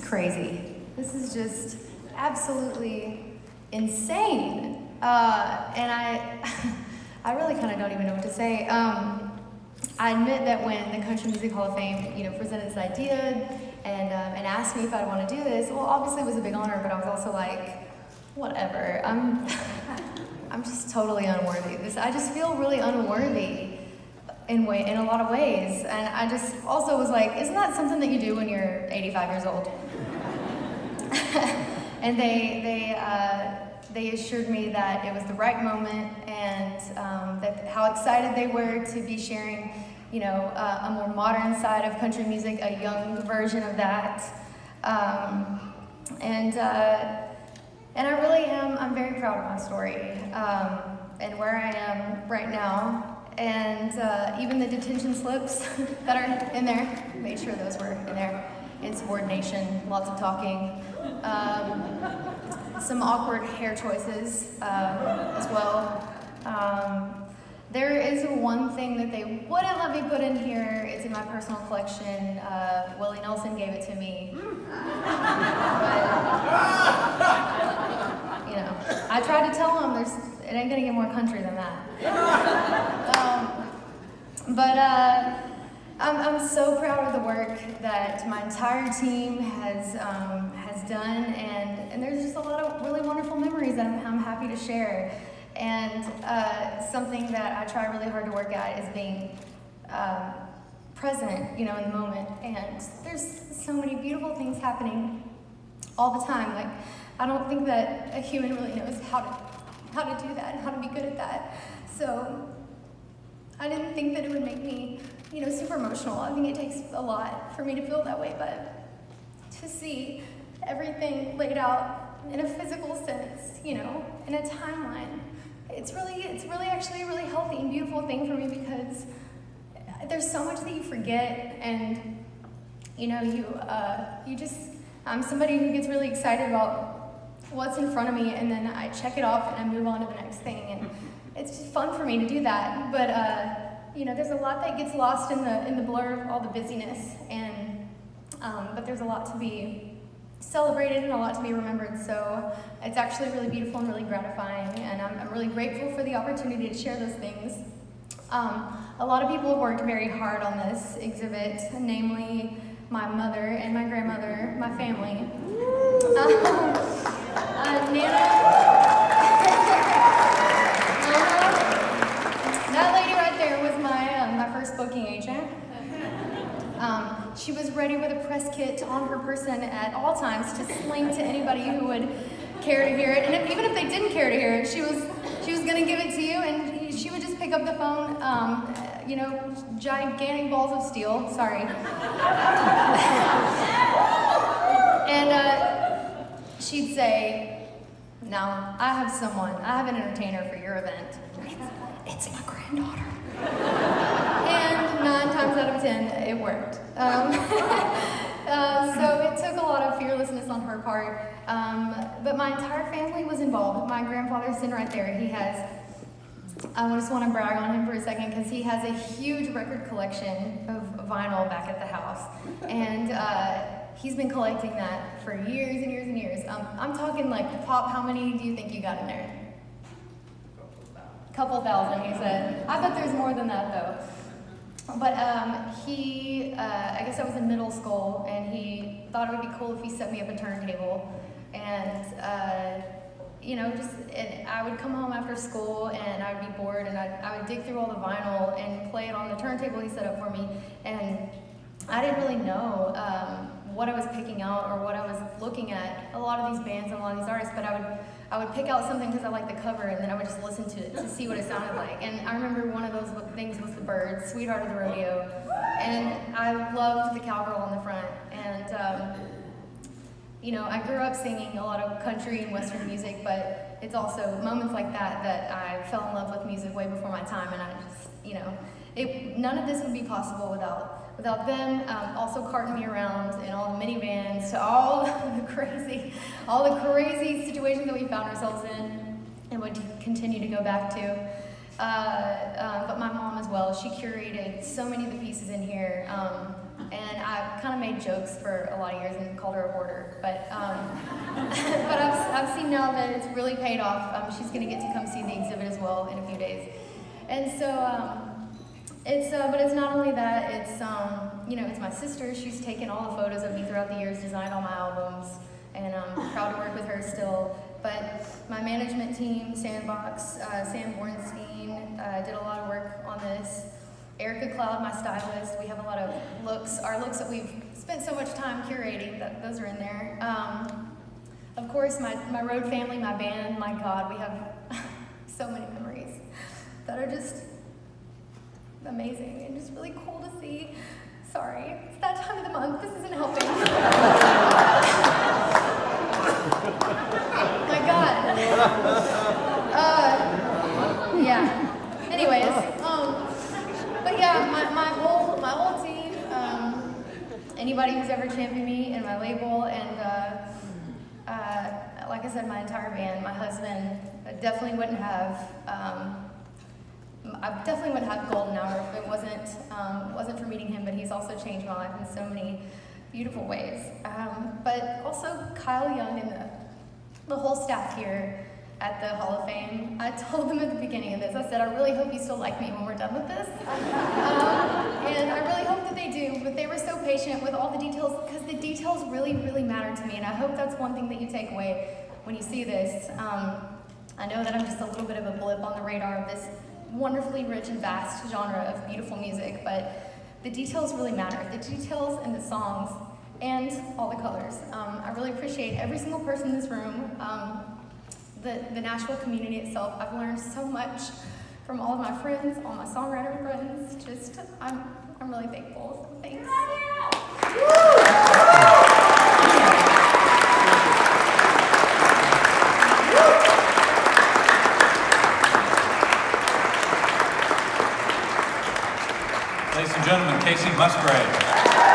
crazy. This is just absolutely insane. And I really kind of don't even know what to say. I admit that when the Country Music Hall of Fame, presented this idea and asked me if I'd want to do this, well, obviously it was a big honor, but I was also like, whatever. I'm just totally unworthy. I just feel really unworthy in a lot of ways. And I just also was like, isn't that something that you do when you're 85 years old? And they assured me that it was the right moment, and that how excited they were to be sharing, a more modern side of country music, a young version of that. And I really am. I'm very proud of my story and where I am right now. And even the detention slips that are in there, made sure those were in there. Insubordination, lots of talking. Some awkward hair choices as well. There is one thing that they wouldn't let me put in here. It's in my personal collection. Willie Nelson gave it to me. But, I tried to tell him it ain't gonna get more country than that. I'm so proud of the work that my entire team has done, and there's just a lot of really wonderful memories that I'm happy to share. And something that I try really hard to work at is being present, in the moment. And there's so many beautiful things happening all the time. Like, I don't think that a human really knows how to do that and how to be good at that. So I didn't think that it would make me, super emotional. I think it takes a lot for me to feel that way, but to see everything laid out in a physical sense, in a timeline, it's really actually a really healthy and beautiful thing for me, because there's so much that you forget, and I'm somebody who gets really excited about what's in front of me, and then I check it off and I move on to the next thing, and it's just fun for me to do that. But there's a lot that gets lost in the blur of all the busyness, and but there's a lot to be celebrated and a lot to be remembered. So it's actually really beautiful and really gratifying, and I'm really grateful for the opportunity to share those things. A lot of people have worked very hard on this exhibit, namely my mother and my grandmother, my family. That lady right there was my first booking agent. She was ready with a press kit on her person at all times to sling to anybody who would care to hear it. And even if they didn't care to hear it, she was going to give it to you, and she would just pick up the phone. Gigantic balls of steel. Sorry. And she'd say, "Now, I have an entertainer for your event. It's my granddaughter." And 9 times out of 10, it worked. So it took a lot of fearlessness on her part. But my entire family was involved. My grandfather's sitting right there. I just want to brag on him for a second, because he has a huge record collection of vinyl back at the house. And he's been collecting that for years and years and years. I'm talking like, Pop, how many do you think you got in there? Couple thousand, he said. I bet there's more than that, though. But I guess I was in middle school, and he thought it would be cool if he set me up a turntable. And, I would come home after school, and I would be bored, and I would dig through all the vinyl and play it on the turntable he set up for me. And I didn't really know what I was picking out or what I was looking at. A lot of these bands and a lot of these artists, but I would pick out something because I liked the cover, and then I would just listen to it to see what it sounded like. And I remember one of those things was the Byrds, Sweetheart of the Rodeo. And I loved the cowgirl on the front. And, I grew up singing a lot of country and Western music, but it's also moments like that I fell in love with music way before my time. And I just, none of this would be possible without them also carting me around in all the minivans to all the crazy situations that we found ourselves in and would continue to go back to. But my mom as well, she curated so many of the pieces in here. And I kind of made jokes for a lot of years and called her a hoarder, but but I've seen now that it's really paid off. She's going to get to come see the exhibit as well in a few days, and so but it's not only that. It's it's my sister. She's taken all the photos of me throughout the years, designed all my albums, and I'm proud to work with her still. But my management team, Sandbox, Sam Bornstein, did a lot of work on this. Erica Cloud, my stylist, we have a lot of looks. Our looks that we've spent so much time curating, those are in there. Of course, my road family, my band, my God, we have so many memories that are just amazing and just really cool to see. Sorry, it's that time of the month. This isn't helping. My God. Yeah. Anyways, but yeah, my whole team, anybody who's ever championed me in my label, and like I said, my entire band, my husband, I definitely wouldn't have Golden Hour if it wasn't for meeting him. But he's also changed my life in so many beautiful ways. But also Kyle Young and the whole staff here at the Hall of Fame. I told them at the beginning of this, I said, I really hope you still like me when we're done with this. And I really hope that they do, but they were so patient with all the details, because the details really, really matter to me, and I hope that's one thing that you take away when you see this. I know that I'm just a little bit of a blip on the radar of this wonderfully rich and vast genre of beautiful music, but the details really matter. The details and the songs and all the colors. I really appreciate every single person in this room. The Nashville community itself. I've learned so much from all of my friends, all my songwriter friends. Just, I'm really thankful. So thanks. Ladies and gentlemen, Kacey Musgraves.